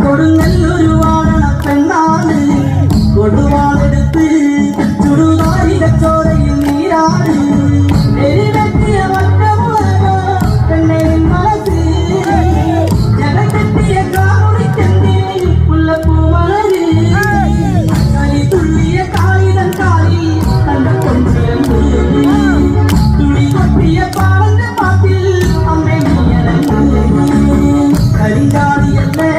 കൊടുങ്ങല്ലൊരു വാഴണ പെണ്ണാണ് കൊടുവാളെടുത്ത് ചുടുകാരിക ചോരയിൽ നീരാണ് എരിവെട്ടിയ വട്ടമുളകോ പെണ്ണെ മനസ്സ് ജനക്കെട്ടിയ കാമുടിക്കെന്തിൽ മുല്ലപ്പൂമലര് കളി തുള്ളിയ കാളിതൻ കാലിൽ കണ്ട കൊഞ്ചിരമ്പ് തുളി കൊട്ടിയ പാളന്റെ പാട്ടിൽ അമ്മ നീയടങ്ങ് കരിങ്കാളിയല്ലേ